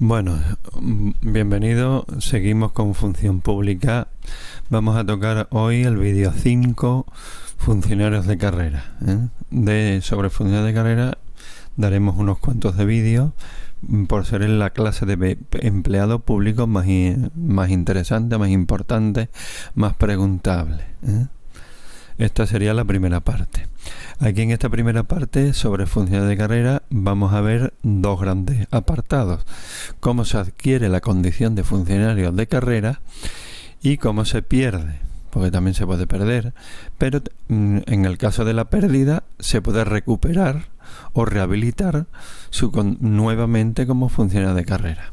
Bueno, bienvenido. Seguimos con función pública. Vamos a tocar hoy el vídeo 5, funcionarios de carrera. Sobre funcionarios de carrera daremos unos cuantos de vídeos por ser en la clase de empleado público más interesante, más importante, más preguntable. Esta sería la primera parte. Aquí en esta primera parte sobre funcionarios de carrera vamos a ver dos grandes apartados: cómo se adquiere la condición de funcionario de carrera y cómo se pierde, porque también se puede perder, pero en el caso de la pérdida se puede recuperar o rehabilitar nuevamente como funcionario de carrera.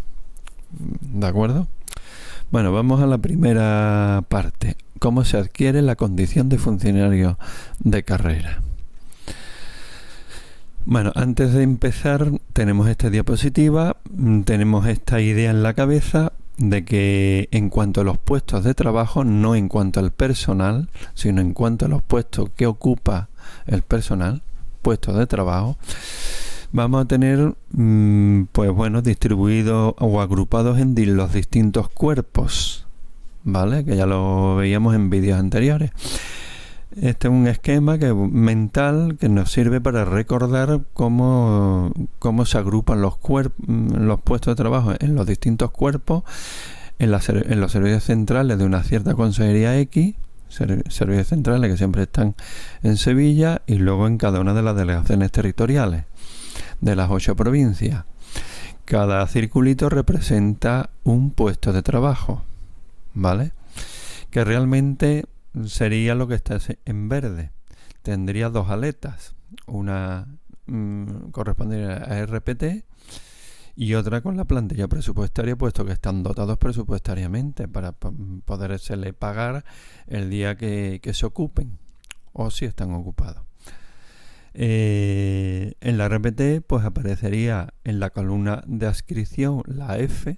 ¿De acuerdo? Bueno, vamos a la primera parte: cómo se adquiere la condición de funcionario de carrera. Bueno, antes de empezar tenemos esta diapositiva, tenemos esta idea en la cabeza de que en cuanto a los puestos de trabajo, no en cuanto al personal, sino en cuanto a los puestos que ocupa el personal, puestos de trabajo, vamos a tener distribuidos o agrupados en los distintos cuerpos, ¿vale? Que ya lo veíamos en vídeos anteriores. Este es un esquema mental que nos sirve para recordar cómo se agrupan los puestos de trabajo en los distintos cuerpos, en los servicios centrales de una cierta consejería X, servicios centrales que siempre están en Sevilla, y luego en cada una de las delegaciones territoriales de las 8 provincias. Cada circulito representa un puesto de trabajo, ¿vale? Que realmente sería lo que está en verde. Tendría dos aletas, una correspondiente a RPT y otra con la plantilla presupuestaria, puesto que están dotados presupuestariamente para podersele pagar el día que se ocupen o si están ocupados. En la RPT pues aparecería en la columna de adscripción la F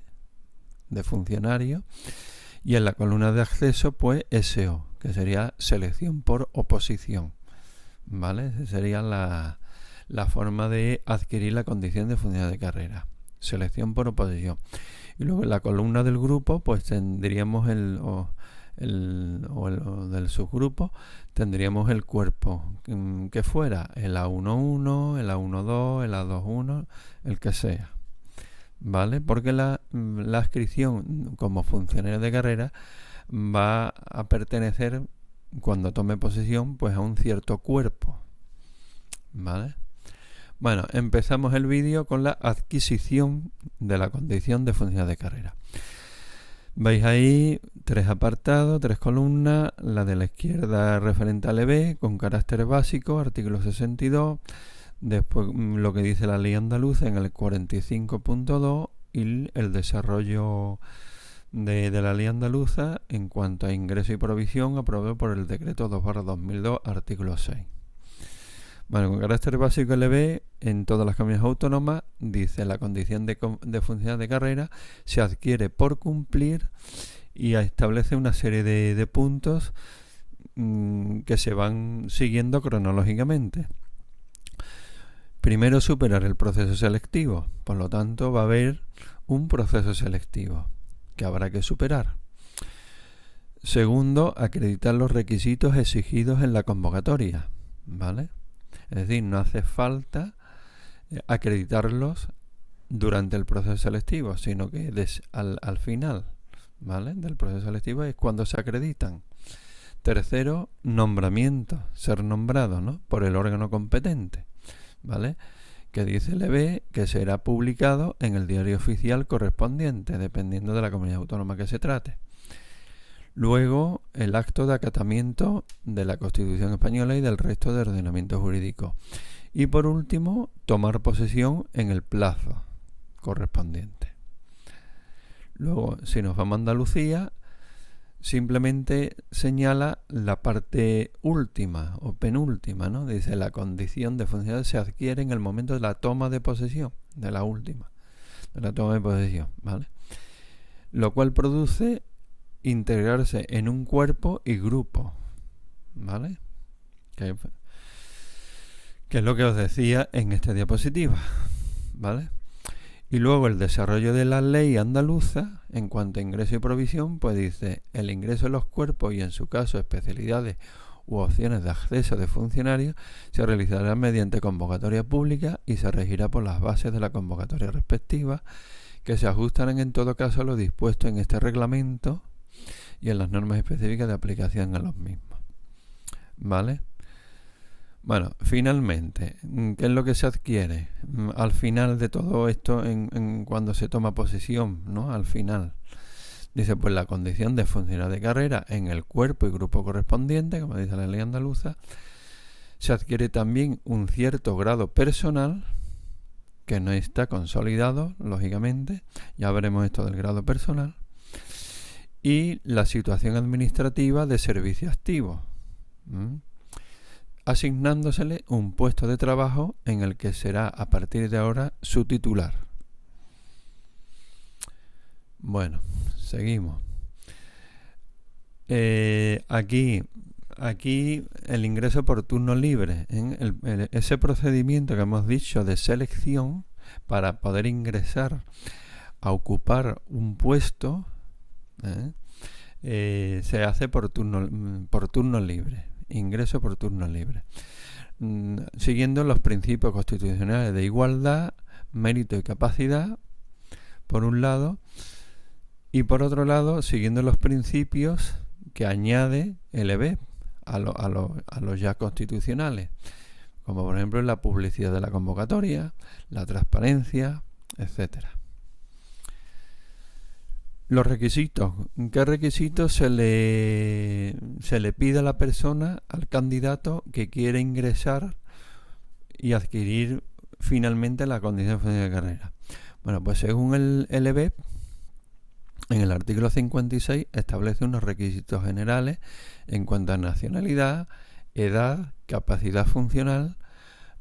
de funcionario, y en la columna de acceso pues SO, que sería selección por oposición, ¿vale? Esa sería la forma de adquirir la condición de funcionario de carrera, selección por oposición. Y luego en la columna del grupo pues tendríamos del subgrupo, tendríamos el cuerpo que fuera el A11, el A12, el A21, el que sea, ¿vale? Porque la adscripción como funcionario de carrera va a pertenecer, cuando tome posesión, pues a un cierto cuerpo, ¿vale? Bueno, empezamos el vídeo con la adquisición de la condición de funcionario de carrera. Veis ahí 3 apartados, 3 columnas. La de la izquierda referente al EB con carácter básico, artículo 62. Después lo que dice la ley andaluza en el 45.2 y el desarrollo de la ley andaluza en cuanto a ingreso y provisión aprobado por el decreto 2/2002, artículo 6. Bueno, con carácter básico LB, en todas las comunidades autónomas, dice: la condición de funcionario de carrera se adquiere por cumplir, y establece una serie de puntos que se van siguiendo cronológicamente. Primero, superar el proceso selectivo. Por lo tanto, va a haber un proceso selectivo que habrá que superar. Segundo, acreditar los requisitos exigidos en la convocatoria, ¿vale? Es decir, no hace falta acreditarlos durante el proceso selectivo, sino que al final, ¿vale?, del proceso selectivo es cuando se acreditan. Tercero, nombramiento, ser nombrado, ¿no?, por el órgano competente, ¿vale?, que dice el EB que será publicado en el diario oficial correspondiente, dependiendo de la comunidad autónoma que se trate. Luego, el acto de acatamiento de la Constitución española y del resto de ordenamiento jurídico. Y por último, tomar posesión en el plazo correspondiente. Luego, si nos vamos a Andalucía, simplemente señala la parte última o penúltima, ¿no? Dice: la condición de funcionario se adquiere en el momento de la toma de posesión, de la última, de la toma de posesión, ¿vale? Lo cual produce integrarse en un cuerpo y grupo, ¿vale? Que es lo que os decía en esta diapositiva, ¿vale? Y luego el desarrollo de la ley andaluza en cuanto a ingreso y provisión, pues dice: el ingreso en los cuerpos y en su caso especialidades u opciones de acceso de funcionarios se realizará mediante convocatoria pública y se regirá por las bases de la convocatoria respectiva, que se ajustarán en todo caso a lo dispuesto en este reglamento y en las normas específicas de aplicación a los mismos. ¿Vale? Bueno, finalmente, ¿qué es lo que se adquiere al final de todo esto en cuando se toma posesión, ¿no? Al final. Dice, pues la condición de funcionario de carrera en el cuerpo y grupo correspondiente, como dice la ley andaluza. Se adquiere también un cierto grado personal, que no está consolidado, lógicamente. Ya veremos esto del grado personal. Y la situación administrativa de servicio activo. Asignándosele un puesto de trabajo en el que será a partir de ahora su titular. Bueno, seguimos. Aquí el ingreso por turno libre, ese procedimiento que hemos dicho de selección para poder ingresar a ocupar un puesto, se hace por turno libre. Ingreso por turno libre, siguiendo los principios constitucionales de igualdad, mérito y capacidad, por un lado, y por otro lado, siguiendo los principios que añade el EBEP a los ya constitucionales, como por ejemplo la publicidad de la convocatoria, la transparencia, etcétera. Los requisitos. ¿Qué requisitos se le pide a la persona, al candidato que quiere ingresar y adquirir finalmente la condición de carrera? Bueno, pues según el EBEP, en el artículo 56 establece unos requisitos generales en cuanto a nacionalidad, edad, capacidad funcional,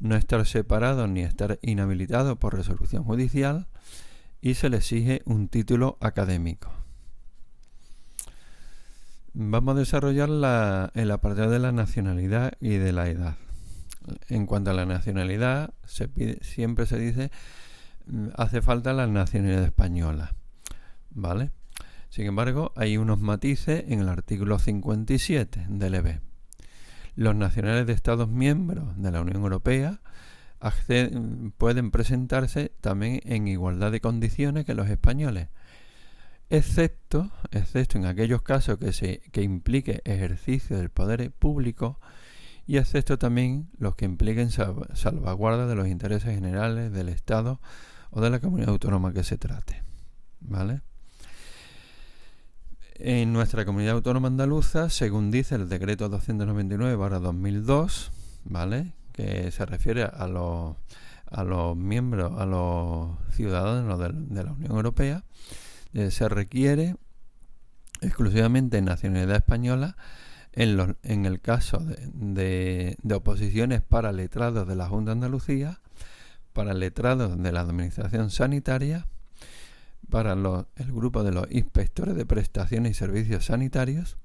no estar separado ni estar inhabilitado por resolución judicial, y se le exige un título académico. Vamos a desarrollar el apartado de la nacionalidad y de la edad. En cuanto a la nacionalidad, siempre se dice hace falta la nacionalidad española, ¿vale? Sin embargo, hay unos matices en el artículo 57 del EBE. Los nacionales de Estados miembros de la Unión Europea pueden presentarse también en igualdad de condiciones que los españoles, excepto en aquellos casos que implique ejercicio del poder público y excepto también los que impliquen salvaguarda de los intereses generales del Estado o de la comunidad autónoma que se trate, ¿vale? En nuestra comunidad autónoma andaluza, según dice el decreto 299/2002, ¿vale?, que se refiere a los miembros, a los ciudadanos de la Unión Europea, se requiere exclusivamente nacionalidad española en el caso de oposiciones para letrados de la Junta de Andalucía, para letrados de la Administración Sanitaria, para el grupo de los inspectores de prestaciones y servicios sanitarios,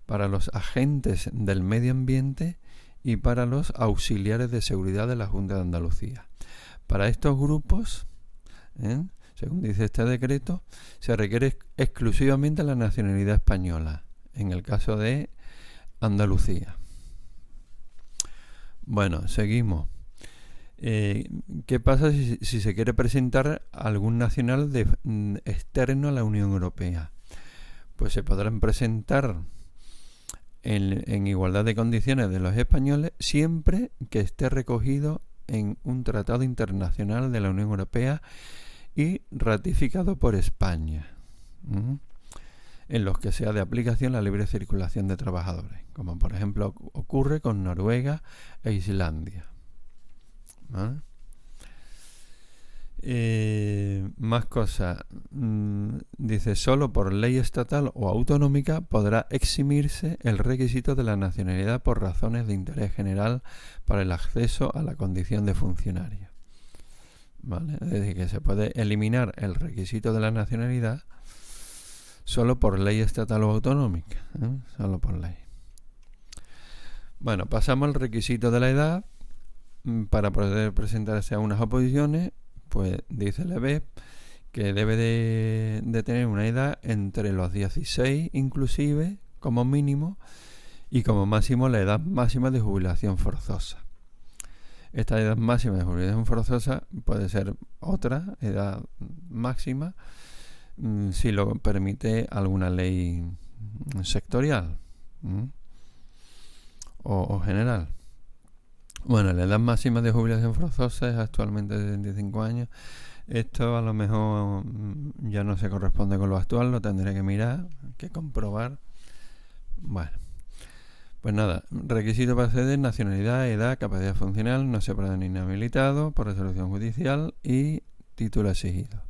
para los agentes del medio ambiente y para los auxiliares de seguridad de la Junta de Andalucía. Para estos grupos, según dice este decreto, se requiere exclusivamente la nacionalidad española, en el caso de Andalucía. Bueno, seguimos. ¿Qué pasa si se quiere presentar algún nacional externo a la Unión Europea? Pues se podrán presentar en igualdad de condiciones de los españoles siempre que esté recogido en un tratado internacional de la Unión Europea y ratificado por España, en los que sea de aplicación la libre circulación de trabajadores, como por ejemplo ocurre con Noruega e Islandia, ¿vale? Más cosas. Dice, solo por ley estatal o autonómica podrá eximirse el requisito de la nacionalidad por razones de interés general para el acceso a la condición de funcionario, ¿vale? Es decir, que se puede eliminar el requisito de la nacionalidad solo por ley estatal o autonómica, solo por ley. Bueno, pasamos al requisito de la edad para poder presentarse a unas oposiciones. pues dice el EBEP que debe de tener una edad entre los 16 inclusive, como mínimo, y como máximo la edad máxima de jubilación forzosa. Esta edad máxima de jubilación forzosa puede ser otra edad máxima si lo permite alguna ley sectorial o general. Bueno, la edad máxima de jubilación forzosa es actualmente de 75 años. Esto a lo mejor ya no se corresponde con lo actual, lo tendré que mirar, que comprobar. Bueno, pues nada, requisito para acceder: nacionalidad, edad, capacidad funcional, no separado ni inhabilitado por resolución judicial y título exigido.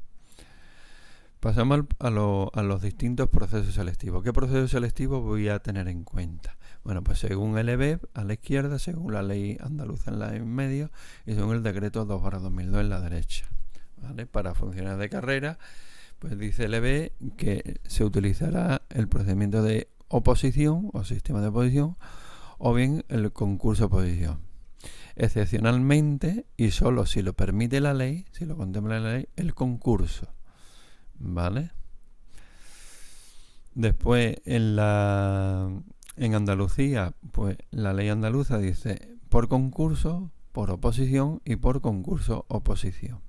Pasamos a los distintos procesos selectivos. ¿Qué proceso selectivo voy a tener en cuenta? Bueno, pues según el EBEP a la izquierda, según la ley andaluza en la en medio y según el decreto 2/2002 en la derecha. ¿Vale? Para funcionarios de carrera, pues dice el EBEP que se utilizará el procedimiento de oposición o sistema de oposición o bien el concurso de oposición. Excepcionalmente, y solo si lo permite la ley, si lo contempla la ley, el concurso. ¿Vale? Después en Andalucía, pues la ley andaluza dice por concurso, por oposición y por concurso oposición.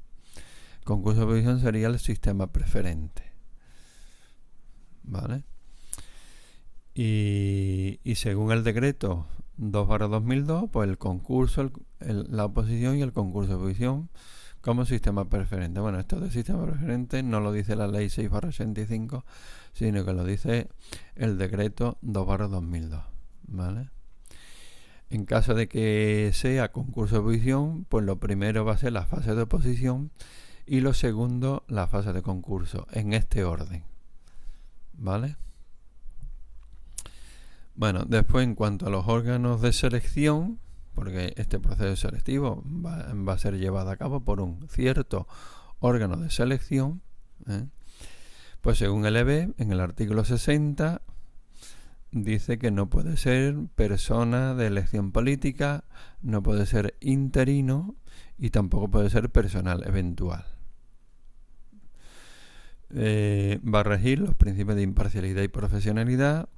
Concurso oposición sería el sistema preferente. ¿Vale? Y según el decreto 2/2002, pues el concurso, la oposición y el concurso de oposición como sistema preferente. Bueno, esto de sistema preferente no lo dice la ley 6/85, sino que lo dice el decreto 2/2002. ¿Vale? En caso de que sea concurso de oposición, pues lo primero va a ser la fase de oposición y lo segundo la fase de concurso, en este orden. ¿Vale? Bueno, después en cuanto a los órganos de selección, porque este proceso selectivo va a ser llevado a cabo por un cierto órgano de selección, pues según el EBEP, en el artículo 60, dice que no puede ser persona de elección política, no puede ser interino y tampoco puede ser personal eventual. Va a regir los principios de imparcialidad y profesionalidad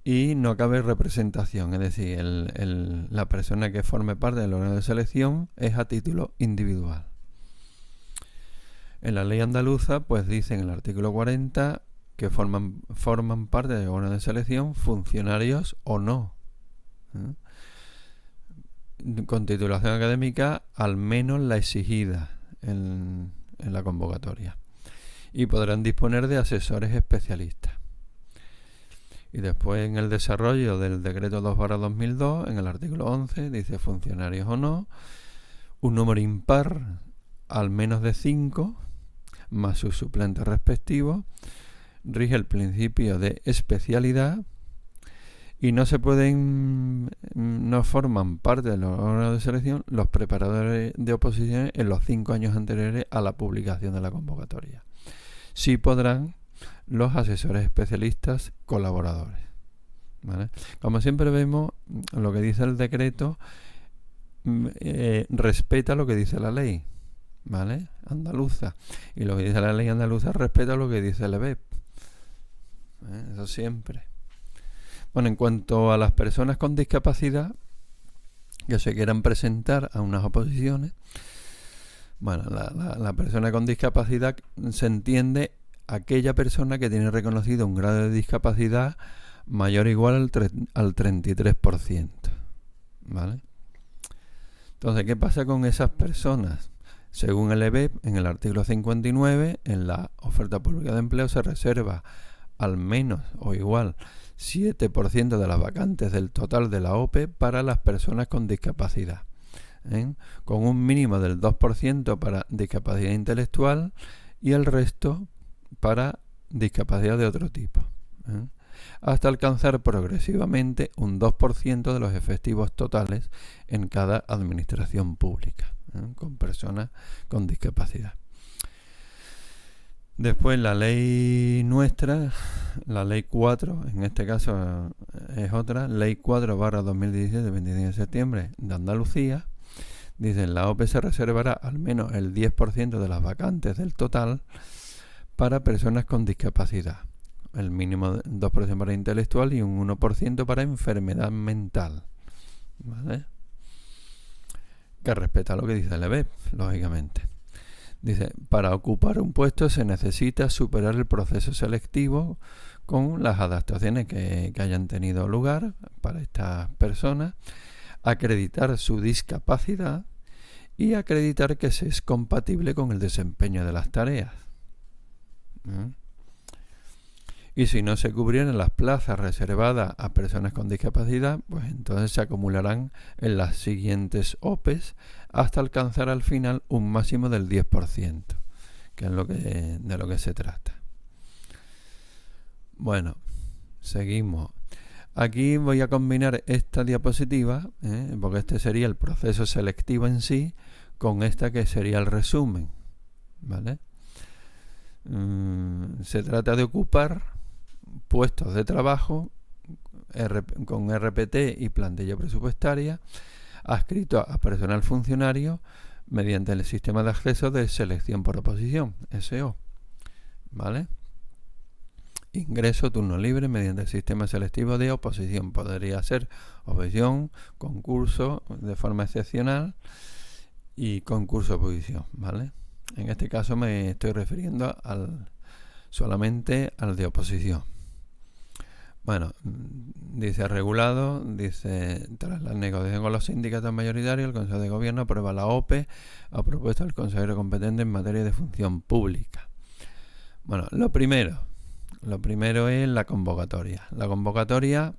y no cabe representación, es decir, la persona que forme parte del órgano de selección es a título individual. En la ley andaluza, pues dice en el artículo 40 que forman parte del órgano de selección funcionarios o no, con titulación académica al menos la exigida en la convocatoria, y podrán disponer de asesores especialistas. Y después en el desarrollo del decreto 2/2002, en el artículo 11, dice funcionarios o no, un número impar al menos de 5, más sus suplentes respectivos, rige el principio de especialidad y no forman parte de los órganos de selección los preparadores de oposiciones en los 5 años anteriores a la publicación de la convocatoria. Sí podrán los asesores especialistas colaboradores. ¿Vale? Como siempre vemos, lo que dice el decreto respeta lo que dice la ley, ¿vale? Andaluza, y lo que dice la ley andaluza respeta lo que dice el EBEP. Eso siempre. Bueno, en cuanto a las personas con discapacidad que se quieran presentar a unas oposiciones, bueno, la persona con discapacidad se entiende aquella persona que tiene reconocido un grado de discapacidad mayor o igual al 33%. ¿Vale? Entonces, ¿qué pasa con esas personas? Según el EBEP, en el artículo 59, en la oferta pública de empleo se reserva al menos o igual 7% de las vacantes del total de la OPE para las personas con discapacidad, con un mínimo del 2% para discapacidad intelectual y el resto para discapacidad de otro tipo, hasta alcanzar progresivamente un 2% de los efectivos totales en cada administración pública, con personas con discapacidad. Después la ley nuestra, la ley 4, en este caso es otra, ley 4/2017 de 25 de septiembre de Andalucía, Dicen, la OPE se reservará al menos el 10% de las vacantes del total para personas con discapacidad. El mínimo 2% para intelectual y un 1% para enfermedad mental. ¿Vale? Que respeta lo que dice el EBEP, lógicamente. Dice, para ocupar un puesto se necesita superar el proceso selectivo con las adaptaciones que hayan tenido lugar para estas personas, acreditar su discapacidad y acreditar que se es compatible con el desempeño de las tareas. Y si no se cubrieran las plazas reservadas a personas con discapacidad, pues entonces se acumularán en las siguientes OPEs hasta alcanzar al final un máximo del 10%, que es de lo que se trata. Bueno, seguimos. Aquí voy a combinar esta diapositiva, porque este sería el proceso selectivo en sí, con esta que sería el resumen, ¿vale? Se trata de ocupar puestos de trabajo con RPT y plantilla presupuestaria adscrito a personal funcionario mediante el sistema de acceso de selección por oposición, SO, ¿vale? Ingreso, turno libre mediante el sistema selectivo de oposición. Podría ser oposición, concurso de forma excepcional y concurso oposición, ¿vale? En este caso me estoy refiriendo solamente al de oposición. Bueno, dice regulado, dice tras la negociación con los sindicatos mayoritarios, el Consejo de Gobierno aprueba la OPE a propuesta del consejero competente en materia de función pública. Bueno, lo primero es la convocatoria. La convocatoria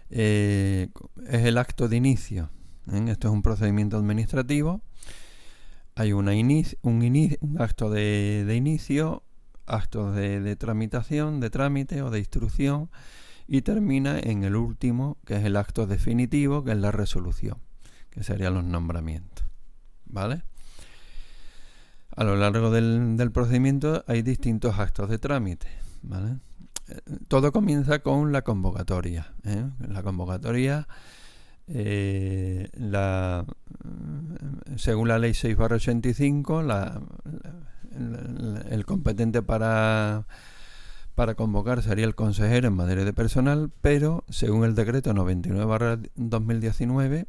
es el acto de inicio. Esto es un procedimiento administrativo. Hay un acto de inicio, actos de tramitación, de trámite o de instrucción, y termina en el último, que es el acto definitivo, que es la resolución, que serían los nombramientos, ¿vale? A lo largo del procedimiento hay distintos actos de trámite, ¿vale? Todo comienza con la convocatoria, La convocatoria, según la ley 6/85, el competente para convocar sería el consejero en materia de personal, pero según el decreto 99/2019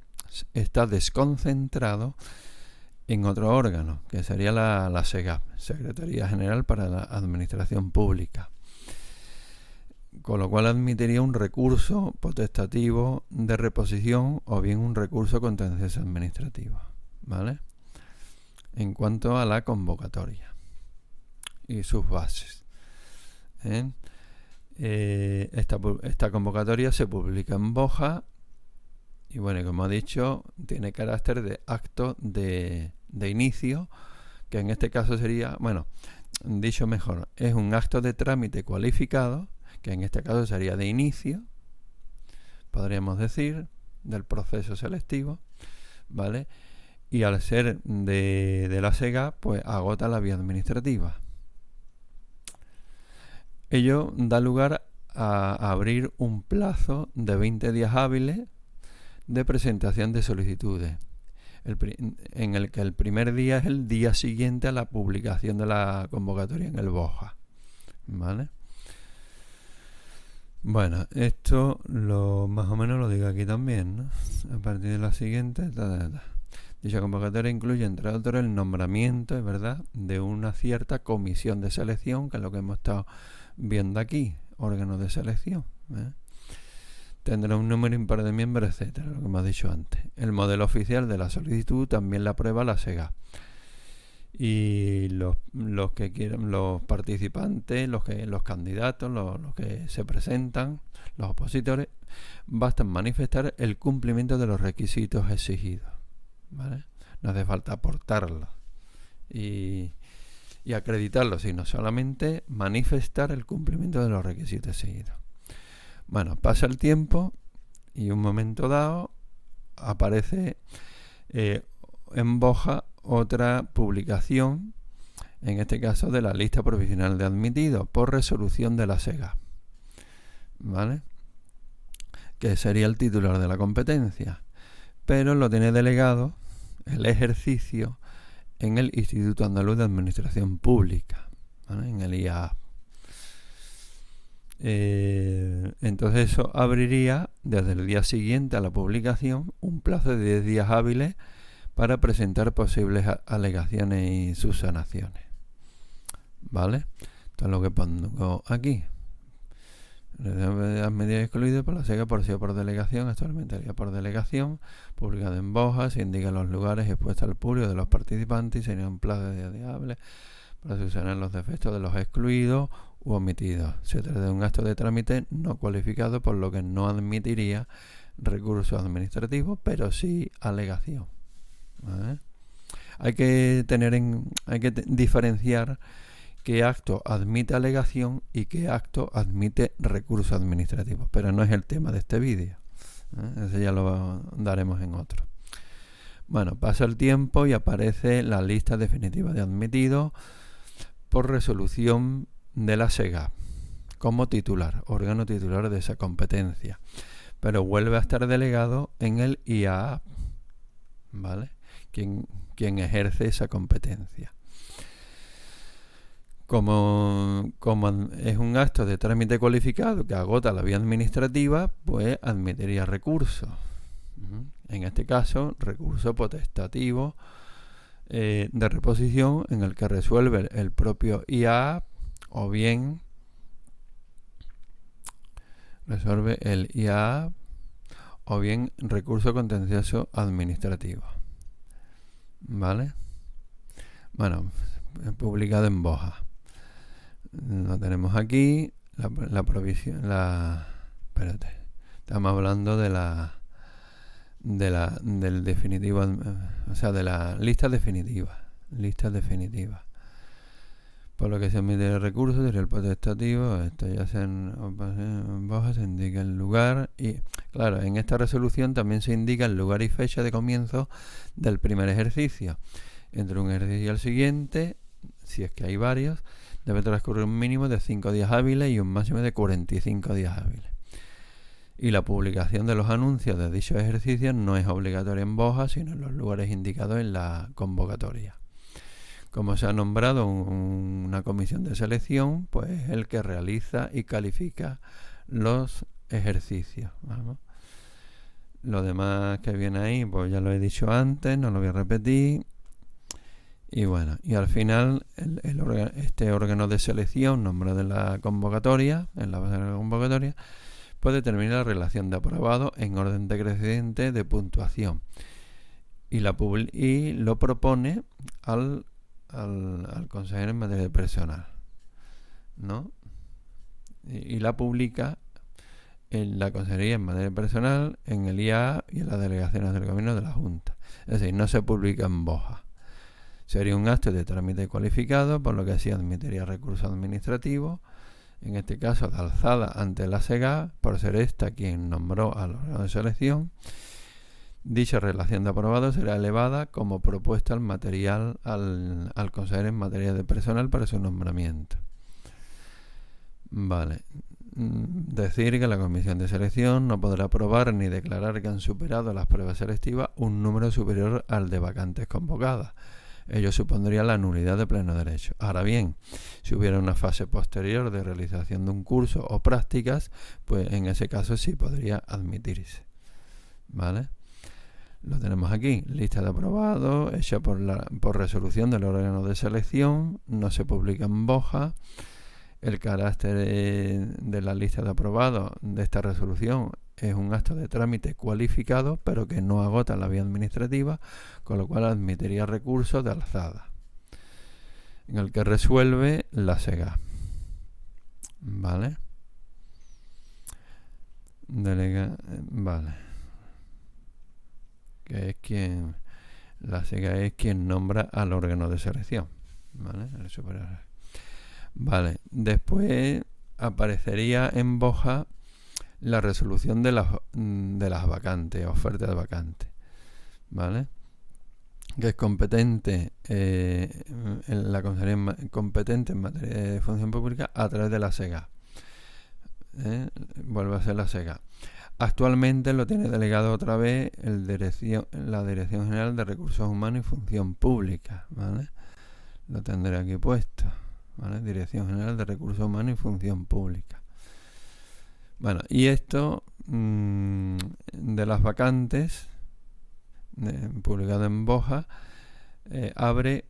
está desconcentrado en otro órgano, que sería la SEGAP, Secretaría General para la Administración Pública, con lo cual admitiría un recurso potestativo de reposición o bien un recurso contencioso administrativo, ¿vale? En cuanto a la convocatoria y sus bases. Esta convocatoria se publica en Boja y, bueno, como he dicho, tiene carácter de acto de inicio, que en este caso sería, bueno, dicho mejor, es un acto de trámite cualificado, que en este caso sería de inicio, podríamos decir, del proceso selectivo, ¿vale? Y al ser de la SEGA, pues agota la vía administrativa. Ello da lugar a abrir un plazo de 20 días hábiles de presentación de solicitudes, en el que el primer día es el día siguiente a la publicación de la convocatoria en el BOJA, ¿vale? Bueno, esto más o menos lo digo aquí también, ¿no? A partir de la siguiente, dicha convocatoria incluye, entre otros, el nombramiento, es verdad, de una cierta comisión de selección, que es lo que hemos estado viendo aquí, órganos de selección, tendrá un número impar de miembros, etcétera, lo que hemos dicho antes. El modelo oficial de la solicitud también la aprueba la SEGA. Y los que quieran, los participantes, los candidatos, los que se presentan, los opositores, bastan manifestar el cumplimiento de los requisitos exigidos, ¿vale? No hace falta aportarlos y acreditarlos, sino solamente manifestar el cumplimiento de los requisitos exigidos. Bueno, pasa el tiempo y un momento dado aparece en Boja otra publicación, en este caso de la lista provisional de admitidos por resolución de la SEGA, ¿vale? Que sería el titular de la competencia, pero lo tiene delegado el ejercicio en el Instituto Andaluz de Administración Pública, ¿vale? En el IAA. Entonces eso abriría desde el día siguiente a la publicación un plazo de 10 días hábiles para presentar posibles alegaciones y subsanaciones, ¿vale? Esto es lo que pongo aquí. Las medidas excluidas por la SEGA por sí o por delegación, actualmente haría por delegación, publicado en Boja, se indican los lugares expuestos al público de los participantes y sería un plazo de días hábiles para solucionar los defectos de los excluidos u omitidos. Se trata de un acto de trámite no cualificado, por lo que no admitiría recurso administrativo, pero sí alegación, ¿vale? Hay que diferenciar qué acto admite alegación y qué acto admite recurso administrativo, pero no es el tema de este vídeo, ¿eh? Ese ya lo daremos en otro. Bueno, pasa el tiempo y aparece la lista definitiva de admitidos por resolución de la SEGA como titular, órgano titular de esa competencia, pero vuelve a estar delegado en el IAA, ¿vale? Quien ejerce esa competencia. Como es un acto de trámite cualificado que agota la vía administrativa, pues admitiría recurso. En este caso, recurso potestativo de reposición en el que resuelve el propio IAA o bien resuelve el IAA o bien recurso contencioso administrativo, ¿vale? Bueno, publicado en Boja. Lo tenemos aquí, la provisión, espérate, estamos hablando del definitivo, o sea, de la lista definitiva, por lo que se admite el recurso desde el potestativo. Esto ya en Boja se indica el lugar y, claro, en esta resolución también se indica el lugar y fecha de comienzo del primer ejercicio. Entre un ejercicio y el siguiente, si es que hay varios, debe transcurrir un mínimo de 5 días hábiles y un máximo de 45 días hábiles. Y la publicación de los anuncios de dichos ejercicios no es obligatoria en Boja, sino en los lugares indicados en la convocatoria. Como se ha nombrado una comisión de selección, pues es el que realiza y califica los ejercicios, ¿vale? Lo demás que viene ahí, pues ya lo he dicho antes, no lo voy a repetir. Y bueno, y al final este órgano de selección nombrado en la convocatoria, en la base de la convocatoria, puede determinar la relación de aprobado en orden decreciente de puntuación y lo propone al consejero en materia de personal, ¿no? Y la publica en la consejería en materia de personal, en el IAA y en las delegaciones del gobierno de la Junta. Es decir, no se publica en Boja. Sería un acto de trámite cualificado, por lo que así admitiría recurso administrativo, en este caso de alzada ante la SEGA, por ser esta quien nombró al órgano de selección. Dicha relación de aprobado será elevada como propuesta al material al consejero en materia de personal para su nombramiento. Vale. Decir que la comisión de selección no podrá aprobar ni declarar que han superado las pruebas selectivas un número superior al de vacantes convocadas. Ello supondría la nulidad de pleno derecho. Ahora bien, si hubiera una fase posterior de realización de un curso o prácticas, pues en ese caso sí podría admitirse, ¿vale? Lo tenemos aquí, lista de aprobados, hecha por resolución del órgano de selección, no se publica en Boja. El carácter de la lista de aprobados de esta resolución es un acto de trámite cualificado, pero que no agota la vía administrativa, con lo cual admitiría recursos de alzada, en el que resuelve la SEGA, ¿vale? Vale. Que es la SEGA es quien nombra al órgano de selección, ¿vale? El superior. Vale, después aparecería en Boja la resolución de las vacantes, ofertas de vacantes, ¿vale? Que es competente, en la consejería competente en materia de función pública a través de la SEGA. Vuelve a ser la SEGA. Actualmente lo tiene delegado otra vez la Dirección General de Recursos Humanos y Función Pública, ¿vale? Lo tendré aquí puesto, ¿vale? Dirección General de Recursos Humanos y Función Pública. Bueno, y esto de las vacantes publicado en Boja, abre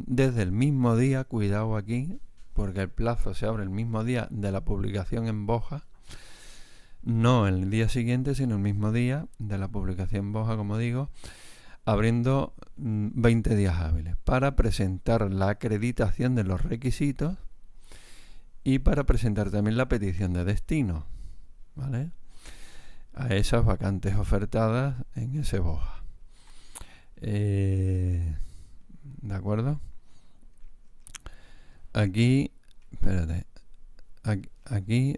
desde el mismo día, cuidado aquí, porque el plazo se abre el mismo día de la publicación en Boja, no el día siguiente, sino el mismo día de la publicación en Boja, como digo, abriendo 20 días hábiles para presentar la acreditación de los requisitos y para presentar también la petición de destino, ¿vale? A esas vacantes ofertadas en ese Boja. ¿De acuerdo? Aquí, espérate. Aquí.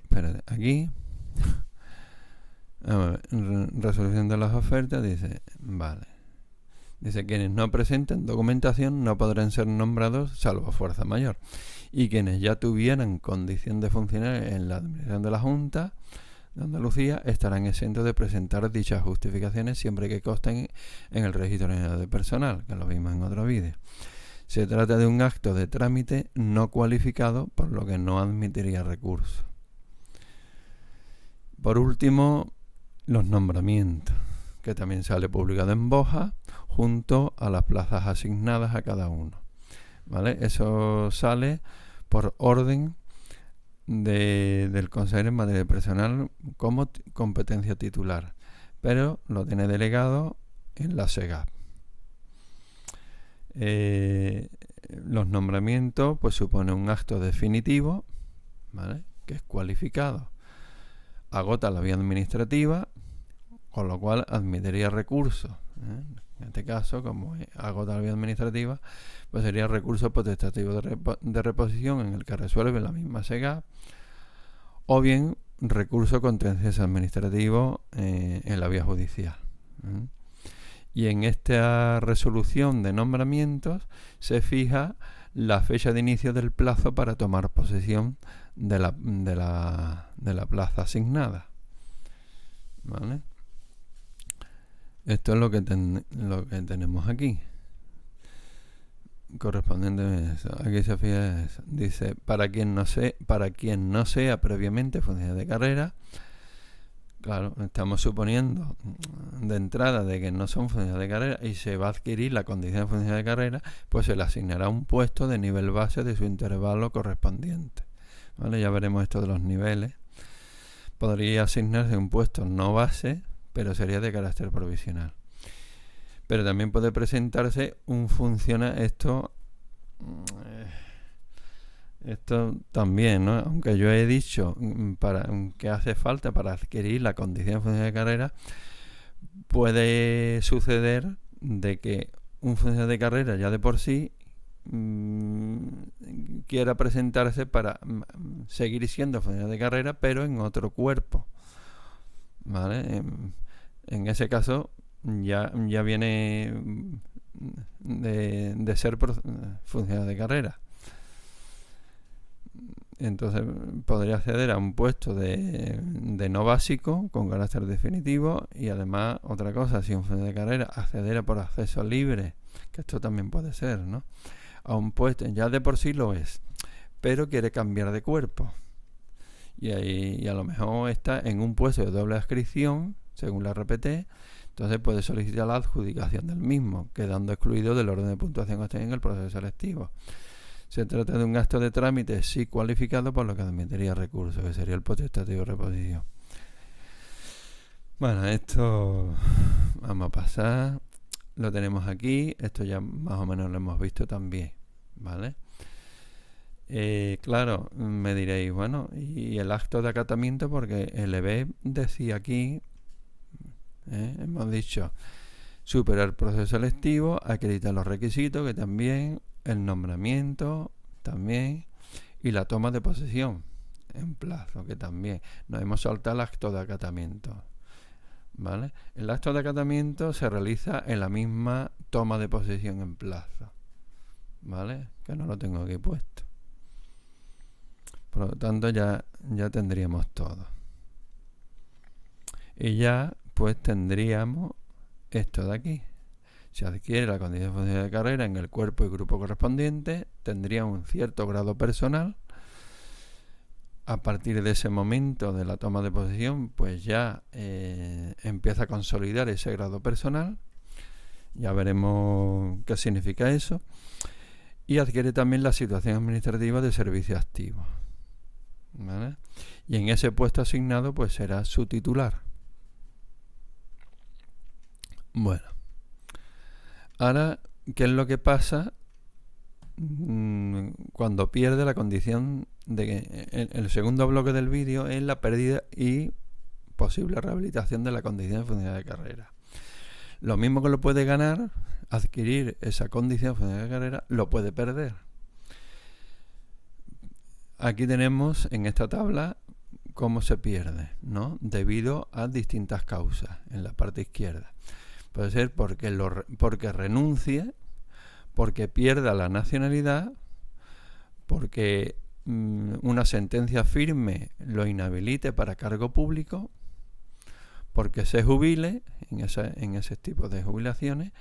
A ver, resolución de las ofertas, dice, vale. Dice, quienes no presenten documentación no podrán ser nombrados salvo fuerza mayor. Y quienes ya tuvieran condición de funcionar en la administración de la Junta de Andalucía estarán exentos de presentar dichas justificaciones siempre que consten en el Registro General de Personal, que lo vimos en otro vídeo. Se trata de un acto de trámite no cualificado, por lo que no admitiría recurso. Por último, los nombramientos, que también sale publicado en Boja, junto a las plazas asignadas a cada uno, ¿vale? Eso sale por orden del Consejo en materia de personal como competencia titular, pero lo tiene delegado en la SEGAP. Los nombramientos pues supone un acto definitivo, ¿vale?, que es cualificado, agota la vía administrativa, con lo cual admitiría recursos, En este caso, como agota la vía administrativa, pues sería recurso potestativo de reposición en el que resuelve la misma SEGAP, o bien recurso contencioso administrativo en la vía judicial. Y en esta resolución de nombramientos se fija la fecha de inicio del plazo para tomar posesión de la plaza asignada, ¿vale? Esto es lo que tenemos aquí. Correspondiente a eso. Aquí se fija eso. Dice, para quien no sea previamente funcionario de carrera. Claro, estamos suponiendo de entrada de que no son funcionarios de carrera y se va a adquirir la condición de funcionario de carrera, pues se le asignará un puesto de nivel base de su intervalo correspondiente, ¿vale? Ya veremos esto de los niveles. Podría asignarse un puesto no base, pero sería de carácter provisional. Pero también puede presentarse un funcionario, esto también, ¿no? Aunque yo he dicho que hace falta para adquirir la condición de funcionario de carrera, puede suceder de que un funcionario de carrera ya de por sí quiera presentarse para seguir siendo funcionario de carrera, pero en otro cuerpo, ¿vale? En ese caso ya viene de ser funcionario de carrera. Entonces podría acceder a un puesto de no básico con carácter definitivo, y además otra cosa, si un funcionario de carrera acceder por acceso libre, que esto también puede ser, ¿no?, a un puesto, ya de por sí lo es, pero quiere cambiar de cuerpo y a lo mejor está en un puesto de doble adscripción según la RPT. Entonces puede solicitar la adjudicación del mismo, quedando excluido del orden de puntuación que esté en el proceso selectivo. Se trata de un acto de trámite sí cualificado, por lo que admitiría recurso, que sería el potestativo de reposición. Bueno, esto vamos a pasar. Lo tenemos aquí. Esto ya más o menos lo hemos visto también, ¿vale? Claro, me diréis, bueno, y el acto de acatamiento, porque el EBE decía aquí, hemos dicho, superar el proceso selectivo, acreditar los requisitos, que también, el nombramiento también, y la toma de posesión en plazo, que también. Nos hemos saltado el acto de acatamiento, ¿vale? El acto de acatamiento se realiza en la misma toma de posesión en plazo, ¿vale? Que no lo tengo aquí puesto. Por lo tanto ya tendríamos todo. Y ya pues tendríamos esto de aquí. Se adquiere la condición de funcionario de carrera en el cuerpo y grupo correspondiente, tendría un cierto grado personal. A partir de ese momento de la toma de posesión, pues ya empieza a consolidar ese grado personal. Ya veremos qué significa eso. Y adquiere también la situación administrativa de servicio activo, ¿vale? Y en ese puesto asignado pues será su titular. Bueno, ahora, ¿qué es lo que pasa cuando pierde la condición de que el segundo bloque del vídeo es la pérdida y posible rehabilitación de la condición de funcionario de carrera? Lo mismo que lo puede ganar, adquirir esa condición de funcionario de carrera, lo puede perder. Aquí tenemos en esta tabla cómo se pierde, ¿no? Debido a distintas causas en la parte izquierda. Puede ser porque renuncie, porque pierda la nacionalidad, porque una sentencia firme lo inhabilite para cargo público, porque se jubile en ese tipo de jubilaciones,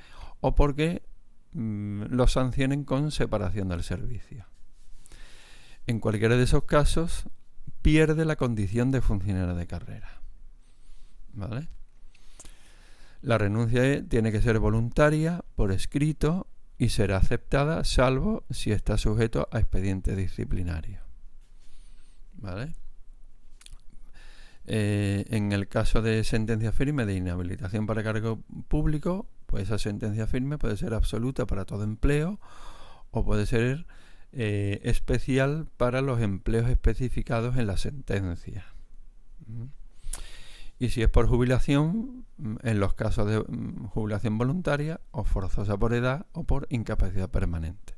o porque lo sancionen con separación del servicio. En cualquiera de esos casos pierde la condición de funcionario de carrera, ¿vale? La renuncia tiene que ser voluntaria, por escrito, y será aceptada salvo si está sujeto a expediente disciplinario, ¿vale? En el caso de sentencia firme de inhabilitación para cargo público, pues esa sentencia firme puede ser absoluta para todo empleo o puede ser especial para los empleos especificados en la sentencia. Y si es por jubilación, en los casos de jubilación voluntaria o forzosa por edad o por incapacidad permanente.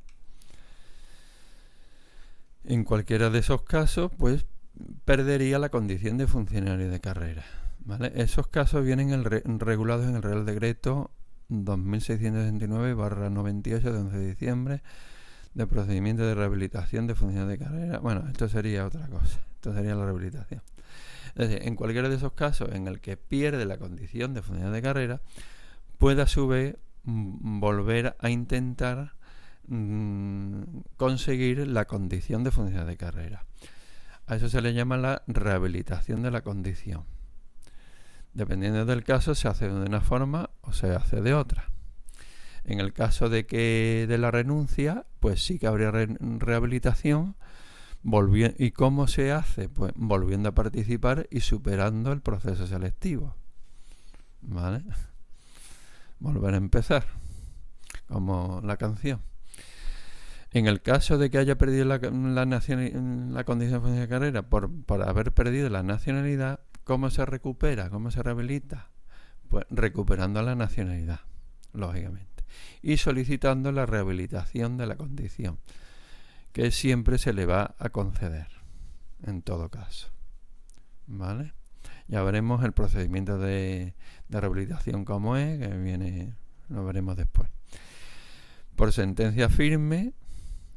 En cualquiera de esos casos, pues perdería la condición de funcionario de carrera, ¿vale? Esos casos vienen regulados en el Real Decreto 2669/98 de 11 de diciembre de procedimiento de rehabilitación de funcionario de carrera. Bueno, esto sería otra cosa, esto sería la rehabilitación. Es decir, en cualquiera de esos casos en el que pierde la condición de funcionario de carrera, puede a su vez volver a intentar conseguir la condición de funcionario de carrera. A eso se le llama la rehabilitación de la condición. Dependiendo del caso, se hace de una forma o se hace de otra. En el caso de la renuncia, pues sí que habría rehabilitación. ¿Y cómo se hace? Pues volviendo a participar y superando el proceso selectivo, ¿vale? Volver a empezar, como la canción. En el caso de que haya perdido la condición de funcionario de carrera por haber perdido la nacionalidad, ¿cómo se recupera? ¿Cómo se rehabilita? Pues recuperando la nacionalidad, lógicamente, y solicitando la rehabilitación de la condición, que siempre se le va a conceder, en todo caso, ¿vale? Ya veremos el procedimiento de rehabilitación cómo es, que lo veremos después. Por sentencia firme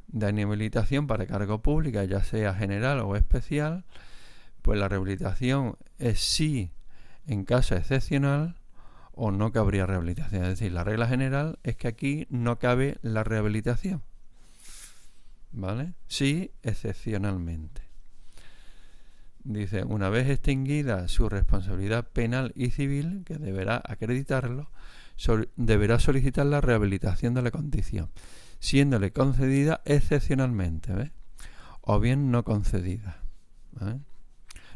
de inhabilitación para cargo público, ya sea general o especial, pues la rehabilitación es sí en caso excepcional o no cabría rehabilitación. Es decir, la regla general es que aquí no cabe la rehabilitación, ¿vale? Sí, excepcionalmente. Dice, una vez extinguida su responsabilidad penal y civil, que deberá acreditarlo, deberá solicitar la rehabilitación de la condición, siéndole concedida excepcionalmente, ¿ves? O bien no concedida, ¿vale?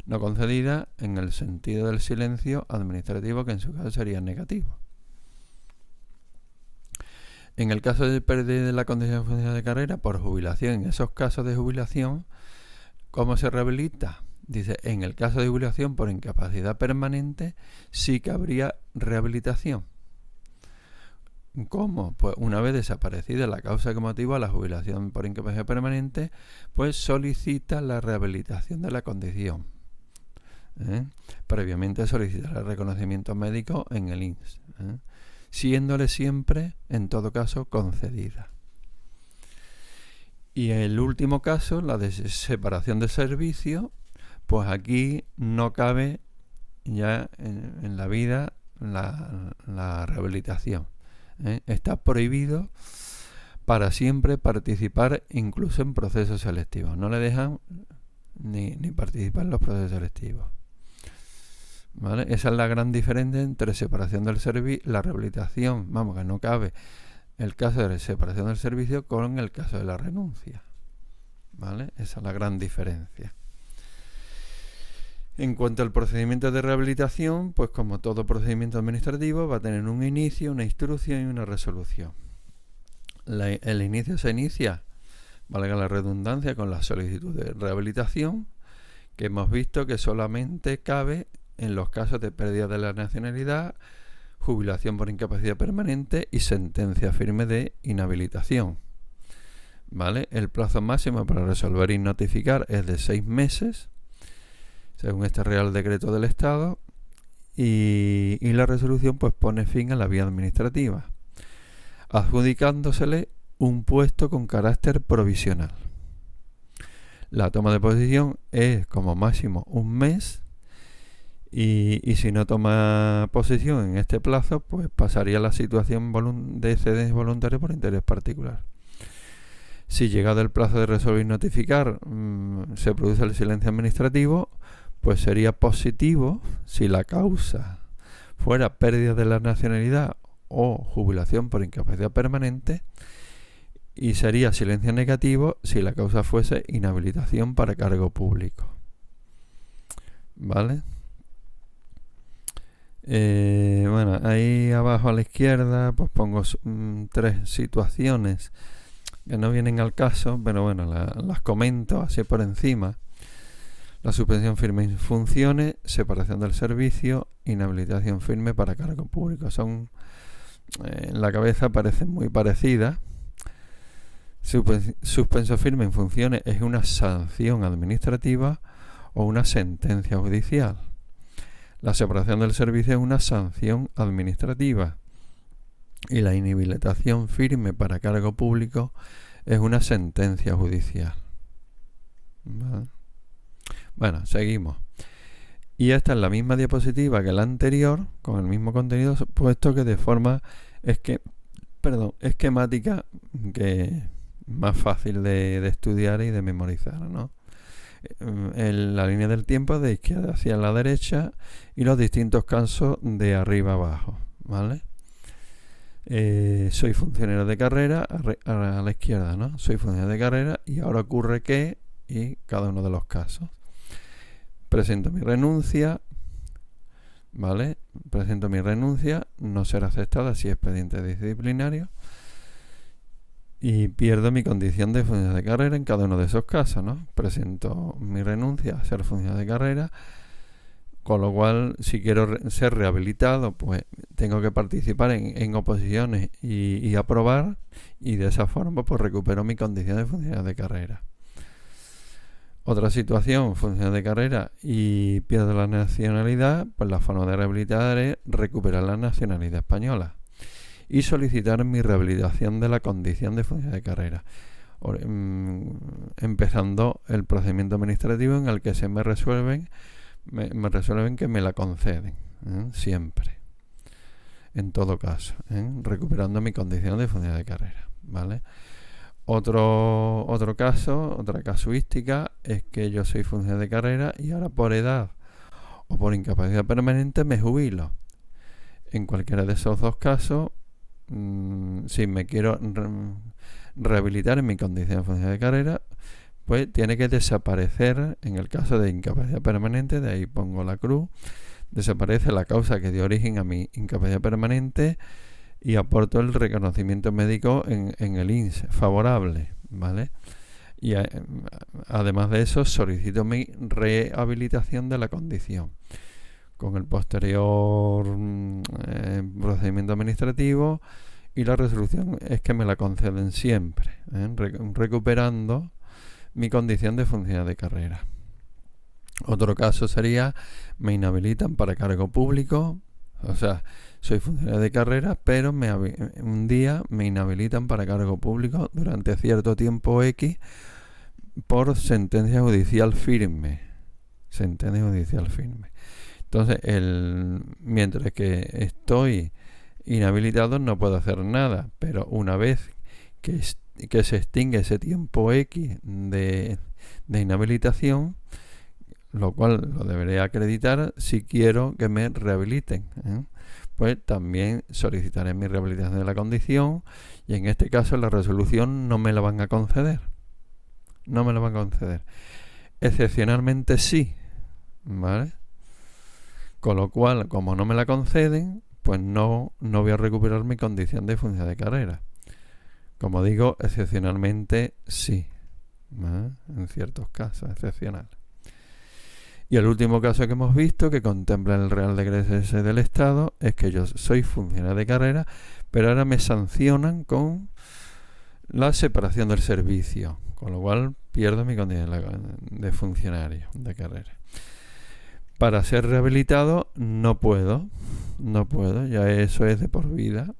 No concedida en el sentido del silencio administrativo, que en su caso sería negativo. En el caso de pérdida de la condición de funcionario de carrera por jubilación, en esos casos de jubilación, ¿cómo se rehabilita? Dice, en el caso de jubilación por incapacidad permanente, sí que habría rehabilitación. ¿Cómo? Pues una vez desaparecida la causa que motiva la jubilación por incapacidad permanente, pues solicita la rehabilitación de la condición. Previamente solicitar el reconocimiento médico en el INS, siéndole siempre, en todo caso, concedida. Y el último caso, la de separación de servicio, pues aquí no cabe ya en la vida la rehabilitación. Está prohibido para siempre participar incluso en procesos selectivos. No le dejan ni participar en los procesos selectivos. ¿Vale? Esa es la gran diferencia entre separación del servicio, la rehabilitación, vamos, que no cabe el caso de separación del servicio con el caso de la renuncia. ¿Vale? Esa es la gran diferencia. En cuanto al procedimiento de rehabilitación, pues como todo procedimiento administrativo va a tener un inicio, una instrucción y una resolución. El inicio se inicia, valga la redundancia, con la solicitud de rehabilitación, que hemos visto que solamente cabe en los casos de pérdida de la nacionalidad, jubilación por incapacidad permanente y sentencia firme de inhabilitación. ¿Vale? El plazo máximo para resolver y notificar es de 6 meses, según este Real Decreto del Estado, y la resolución pues pone fin a la vía administrativa, adjudicándosele un puesto con carácter provisional. La toma de posesión es como máximo un mes, y si no toma posesión en este plazo, pues pasaría a la situación de excedencia voluntaria por interés particular. Si llegado el plazo de resolver y notificar se produce el silencio administrativo, pues sería positivo si la causa fuera pérdida de la nacionalidad o jubilación por incapacidad permanente, y sería silencio negativo si la causa fuese inhabilitación para cargo público. ¿Vale? Bueno, ahí abajo a la izquierda pues pongo 3 situaciones que no vienen al caso, pero bueno, las comento así por encima. La suspensión firme en funciones, separación del servicio, inhabilitación firme para cargo público. Son, en la cabeza parecen muy parecidas. Suspenso firme en funciones es una sanción administrativa o una sentencia judicial. La separación del servicio es una sanción administrativa y la inhabilitación firme para cargo público es una sentencia judicial. ¿Vale? Bueno, seguimos. Y esta es la misma diapositiva que la anterior, con el mismo contenido, puesto que de forma esquemática, que más fácil de estudiar y de memorizar, ¿no? En la línea del tiempo de izquierda hacia la derecha y los distintos casos de arriba a abajo, ¿vale? Soy funcionario de carrera a la izquierda, ¿no? Soy funcionario de carrera y ahora ocurre que, y cada uno de los casos. Presento mi renuncia, ¿vale? Presento mi renuncia, no será aceptada si es expediente disciplinario, y pierdo mi condición de funcionario de carrera en cada uno de esos casos, ¿no? Presento mi renuncia a ser funcionario de carrera, con lo cual, si quiero ser rehabilitado, pues tengo que participar en oposiciones y aprobar, y de esa forma pues recupero mi condición de funcionario de carrera. Otra situación, funcionario de carrera y pierdo la nacionalidad, pues la forma de rehabilitar es recuperar la nacionalidad española y solicitar mi rehabilitación de la condición de funcionario de carrera, empezando el procedimiento administrativo en el que se me resuelven que me la conceden, siempre, en todo caso, recuperando mi condición de funcionario de carrera, ¿vale? Otro caso, otra casuística, es que yo soy funcionario de carrera y ahora por edad o por incapacidad permanente me jubilo. En cualquiera de esos dos casos, si me quiero rehabilitar en mi condición de funcionario de carrera, pues tiene que desaparecer, en el caso de incapacidad permanente, de ahí pongo la cruz, desaparece la causa que dio origen a mi incapacidad permanente y aporto el reconocimiento médico en el INSS favorable, ¿vale? Y además de eso solicito mi rehabilitación de la condición con el posterior procedimiento administrativo, y la resolución es que me la conceden siempre, recuperando mi condición de funcionario de carrera. Otro caso sería, me inhabilitan para cargo público, o sea, soy funcionario de carrera, pero un día me inhabilitan para cargo público durante cierto tiempo X por sentencia judicial firme. Sentencia judicial firme. Entonces, mientras que estoy inhabilitado no puedo hacer nada, pero una vez que se extingue ese tiempo X de inhabilitación, lo cual lo deberé acreditar si quiero que me rehabiliten, pues también solicitaré mi rehabilitación de la condición, y en este caso la resolución no me la van a conceder. No me la van a conceder. Excepcionalmente sí, ¿vale? Con lo cual, como no me la conceden, pues no voy a recuperar mi condición de funcionario de carrera. Como digo, excepcionalmente sí, ¿vale? En ciertos casos excepcionales. Y el último caso que hemos visto, que contempla el Real Decreto del Estado, es que yo soy funcionario de carrera, pero ahora me sancionan con la separación del servicio, con lo cual pierdo mi condición de funcionario de carrera. Para ser rehabilitado no puedo, ya eso es de por vida.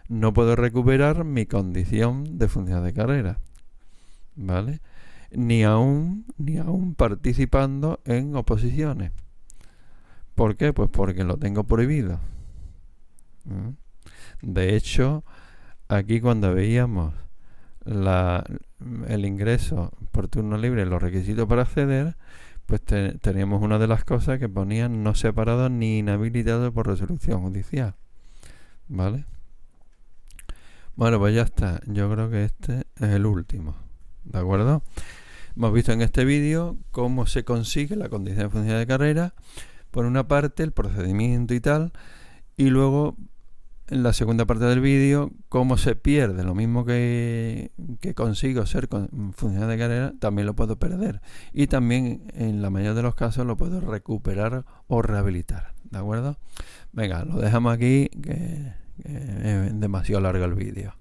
No puedo recuperar mi condición de funcionario de carrera, ¿vale? Ni aún participando en oposiciones. ¿Por qué? Pues porque lo tengo prohibido. De hecho, aquí cuando veíamos el ingreso por turno libre, los requisitos para acceder, pues teníamos una de las cosas que ponían no separado ni inhabilitado por resolución judicial, ¿vale? Bueno, pues ya está. Yo creo que este es el último, ¿de acuerdo? Hemos visto en este vídeo cómo se consigue la condición de funcionario de carrera, por una parte el procedimiento y tal, y luego en la segunda parte del vídeo cómo se pierde. Lo mismo que consigo ser funcionario de carrera, también lo puedo perder, y también en la mayoría de los casos lo puedo recuperar o rehabilitar, ¿de acuerdo? Venga, lo dejamos aquí, que es demasiado largo el vídeo.